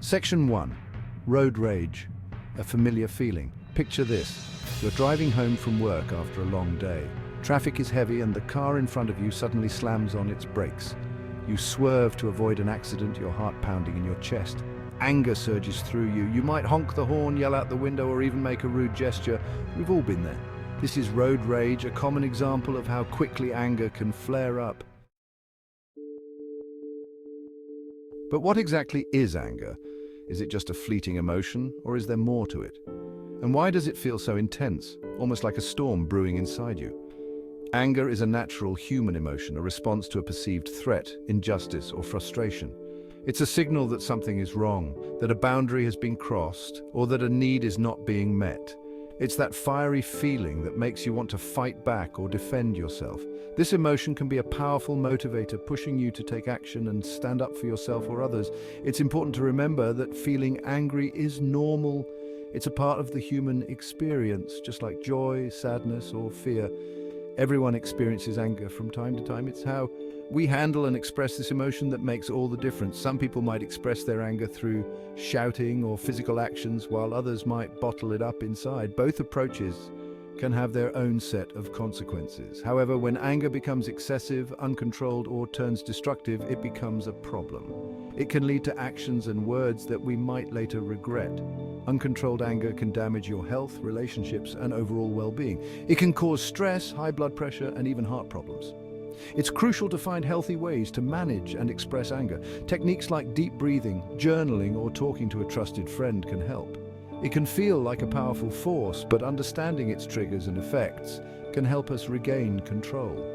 Section 1. Road rage. A familiar feeling. Picture this. You're driving home from work after a long day. Traffic is heavy and the car in front of you suddenly slams on its brakes. You swerve to avoid an accident, your heart pounding in your chest. Anger surges through you. You might honk the horn, yell out the window, or even make a rude gesture. We've all been there. This is road rage, a common example of how quickly anger can flare up. But what exactly is anger? Is it just a fleeting emotion, or is there more to it? And why does it feel so intense, almost like a storm brewing inside you? Anger is a natural human emotion, a response to a perceived threat, injustice, or frustration. It's a signal that something is wrong, that a boundary has been crossed, or that a need is not being met. It's that fiery feeling that makes you want to fight back or defend yourself. This emotion can be a powerful motivator, pushing you to take action and stand up for yourself or others. It's important to remember that feeling angry is normal. It's a part of the human experience, just like joy, sadness, or fear. Everyone experiences anger from time to time. It's how we handle and express this emotion that makes all the difference. Some people might express their anger through shouting or physical actions, while others might bottle it up inside. Both approaches can have their own set of consequences. However, when anger becomes excessive, uncontrolled, or turns destructive, it becomes a problem. It can lead to actions and words that we might later regret. Uncontrolled anger can damage your health, relationships, and overall well-being. It can cause stress, high blood pressure, and even heart problems. It's crucial to find healthy ways to manage and express anger. Techniques like deep breathing, journaling, or talking to a trusted friend can help. It can feel like a powerful force, but understanding its triggers and effects can help us regain control.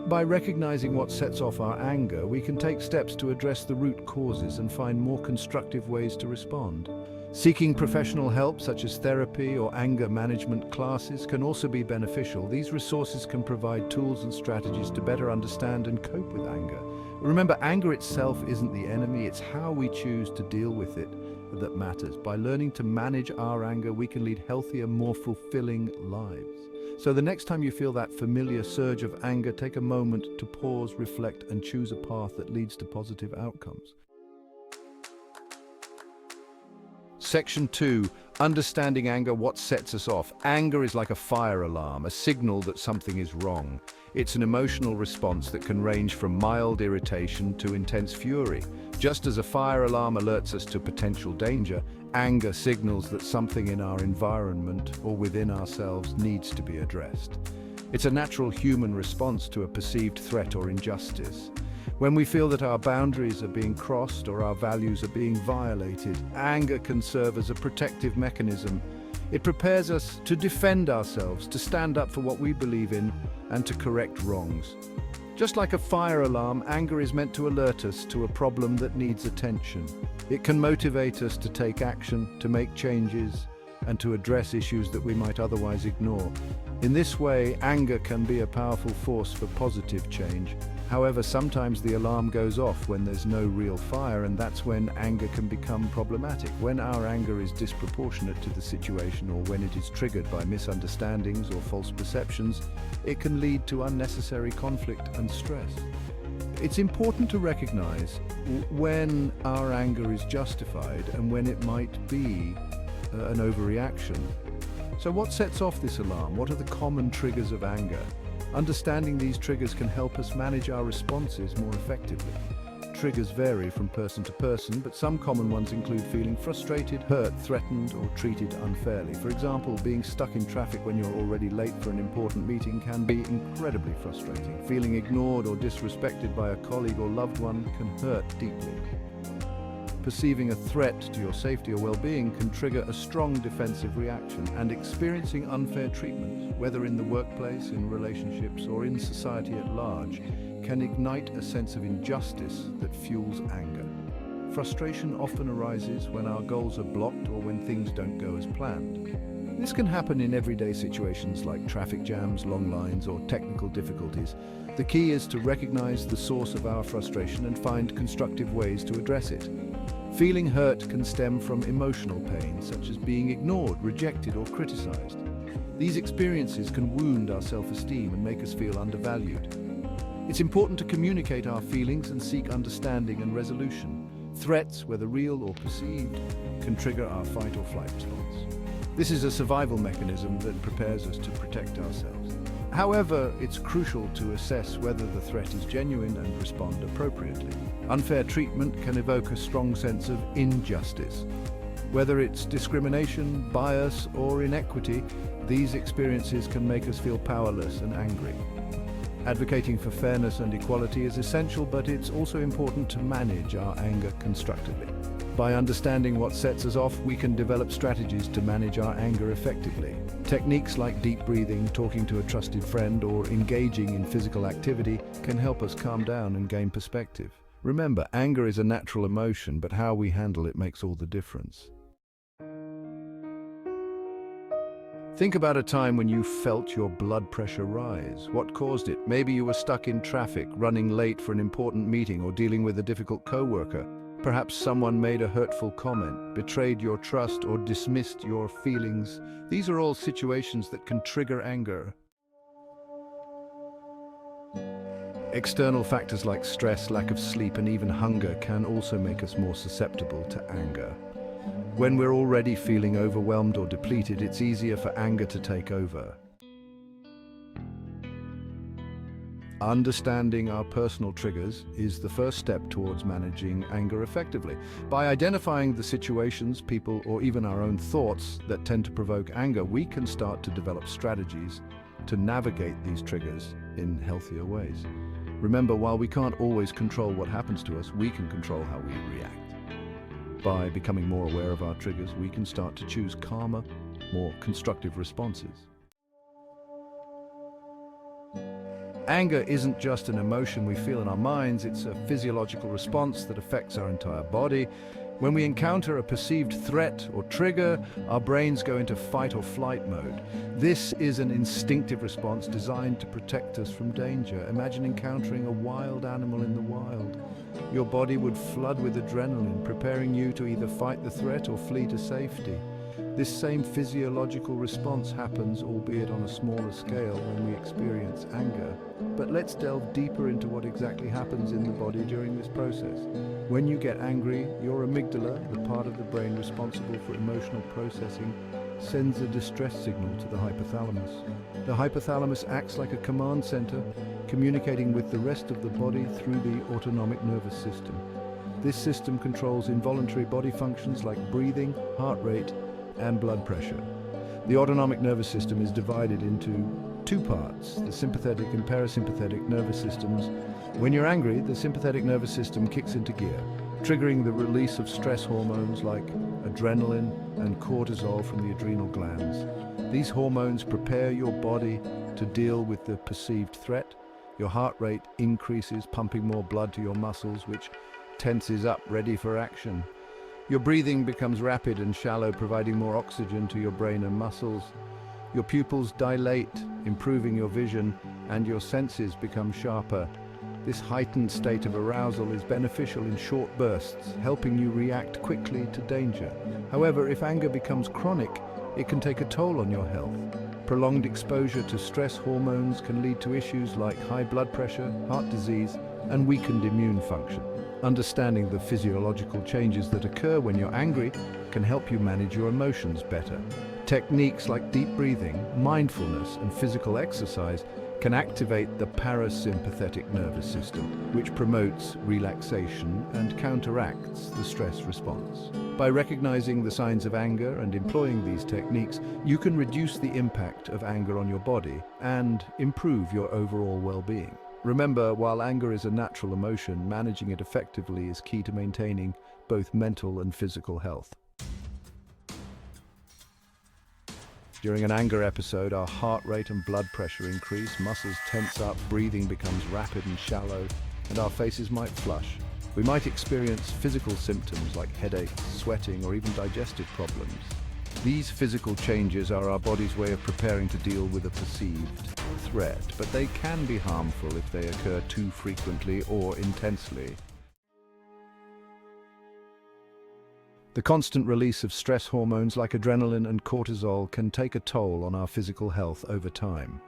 By recognizing what sets off our anger, we can take steps to address the root causes and find more constructive ways to respond. Seeking professional help, such as therapy or anger management classes, can also be beneficial. These resources can provide tools and strategies to better understand and cope with anger. Remember, anger itself isn't the enemy, it's how we choose to deal with it that matters. By learning to manage our anger, we can lead healthier, more fulfilling lives. So the next time you feel that familiar surge of anger, take a moment to pause, reflect, and choose a path that leads to positive outcomes. Section 2. Understanding anger, what sets us off. Anger is like a fire alarm, a signal that something is wrong. It's an emotional response that can range from mild irritation to intense fury. Just as a fire alarm alerts us to potential danger, anger signals that something in our environment or within ourselves needs to be addressed. It's a natural human response to a perceived threat or injustice. When we feel that our boundaries are being crossed or our values are being violated, anger can serve as a protective mechanism. It prepares us to defend ourselves, to stand up for what we believe in, and to correct wrongs. Just like a fire alarm, anger is meant to alert us to a problem that needs attention. It can motivate us to take action, to make changes, and to address issues that we might otherwise ignore. In this way, anger can be a powerful force for positive change. However, sometimes the alarm goes off when there's no real fire, and that's when anger can become problematic. When our anger is disproportionate to the situation, or when it is triggered by misunderstandings or false perceptions, it can lead to unnecessary conflict and stress. It's important to recognize when our anger is justified and when it might be an overreaction. So what sets off this alarm? What are the common triggers of anger? Understanding these triggers can help us manage our responses more effectively. Triggers vary from person to person, but some common ones include feeling frustrated, hurt, threatened, or treated unfairly. For example, being stuck in traffic when you're already late for an important meeting can be incredibly frustrating. Feeling ignored or disrespected by a colleague or loved one can hurt deeply. Perceiving a threat to your safety or well-being can trigger a strong defensive reaction, and experiencing unfair treatment, whether in the workplace, in relationships, or in society at large, can ignite a sense of injustice that fuels anger. Frustration often arises when our goals are blocked or when things don't go as planned. This can happen in everyday situations like traffic jams, long lines, or technical difficulties. The key is to recognize the source of our frustration and find constructive ways to address it. Feeling hurt can stem from emotional pain, such as being ignored, rejected, or criticized. These experiences can wound our self-esteem and make us feel undervalued. It's important to communicate our feelings and seek understanding and resolution. Threats, whether real or perceived, can trigger our fight or flight response. This is a survival mechanism that prepares us to protect ourselves. However, it's crucial to assess whether the threat is genuine and respond appropriately. Unfair treatment can evoke a strong sense of injustice. Whether it's discrimination, bias, or inequity, these experiences can make us feel powerless and angry. Advocating for fairness and equality is essential, but it's also important to manage our anger constructively. By understanding what sets us off, we can develop strategies to manage our anger effectively. Techniques like deep breathing, talking to a trusted friend, or engaging in physical activity can help us calm down and gain perspective. Remember, anger is a natural emotion, but how we handle it makes all the difference. Think about a time when you felt your blood pressure rise. What caused it? Maybe you were stuck in traffic, running late for an important meeting, or dealing with a difficult coworker. Perhaps someone made a hurtful comment, betrayed your trust, or dismissed your feelings. These are all situations that can trigger anger. External factors like stress, lack of sleep, and even hunger can also make us more susceptible to anger. When we're already feeling overwhelmed or depleted, it's easier for anger to take over. Understanding our personal triggers is the first step towards managing anger effectively. By identifying the situations, people, or even our own thoughts that tend to provoke anger, we can start to develop strategies to navigate these triggers in healthier ways. Remember, while we can't always control what happens to us, we can control how we react. By becoming more aware of our triggers, we can start to choose calmer, more constructive responses. Anger isn't just an emotion we feel in our minds, it's a physiological response that affects our entire body. When we encounter a perceived threat or trigger, our brains go into fight or flight mode. This is an instinctive response designed to protect us from danger. Imagine encountering a wild animal in the wild. Your body would flood with adrenaline, preparing you to either fight the threat or flee to safety. This same physiological response happens, albeit on a smaller scale, when we experience anger. But let's delve deeper into what exactly happens in the body during this process. When you get angry, your amygdala, the part of the brain responsible for emotional processing, sends a distress signal to the hypothalamus. The hypothalamus acts like a command center, communicating with the rest of the body through the autonomic nervous system. This system controls involuntary body functions like breathing, heart rate, and blood pressure. The autonomic nervous system is divided into two parts, the sympathetic and parasympathetic nervous systems. When you're angry, the sympathetic nervous system kicks into gear, triggering the release of stress hormones like adrenaline and cortisol from the adrenal glands. These hormones prepare your body to deal with the perceived threat. Your heart rate increases, pumping more blood to your muscles, which tenses up, ready for action. Your breathing becomes rapid and shallow, providing more oxygen to your brain and muscles. Your pupils dilate, improving your vision, and your senses become sharper. This heightened state of arousal is beneficial in short bursts, helping you react quickly to danger. However, if anger becomes chronic, it can take a toll on your health. Prolonged exposure to stress hormones can lead to issues like high blood pressure, heart disease, and weakened immune function. Understanding the physiological changes that occur when you're angry can help you manage your emotions better. Techniques like deep breathing, mindfulness, and physical exercise can activate the parasympathetic nervous system, which promotes relaxation and counteracts the stress response. By recognizing the signs of anger and employing these techniques, you can reduce the impact of anger on your body and improve your overall well-being. Remember, while anger is a natural emotion, managing it effectively is key to maintaining both mental and physical health. During an anger episode, our heart rate and blood pressure increase, muscles tense up, breathing becomes rapid and shallow, and our faces might flush. We might experience physical symptoms like headaches, sweating, or even digestive problems. These physical changes are our body's way of preparing to deal with a perceived threat, but they can be harmful if they occur too frequently or intensely. The constant release of stress hormones like adrenaline and cortisol can take a toll on our physical health over time.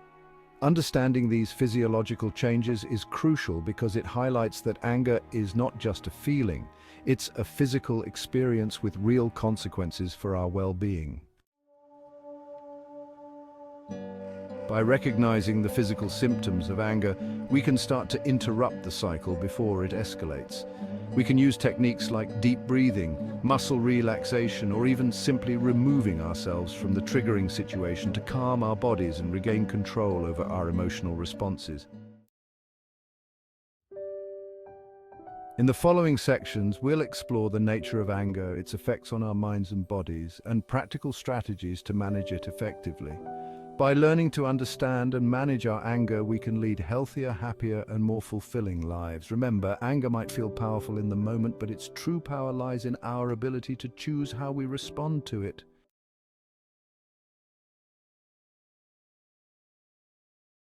Understanding these physiological changes is crucial because it highlights that anger is not just a feeling, it's a physical experience with real consequences for our well-being. By recognizing the physical symptoms of anger, we can start to interrupt the cycle before it escalates. We can use techniques like deep breathing, muscle relaxation, or even simply removing ourselves from the triggering situation to calm our bodies and regain control over our emotional responses. In the following sections, we'll explore the nature of anger, its effects on our minds and bodies, and practical strategies to manage it effectively. By learning to understand and manage our anger, we can lead healthier, happier, and more fulfilling lives. Remember, anger might feel powerful in the moment, but its true power lies in our ability to choose how we respond to it.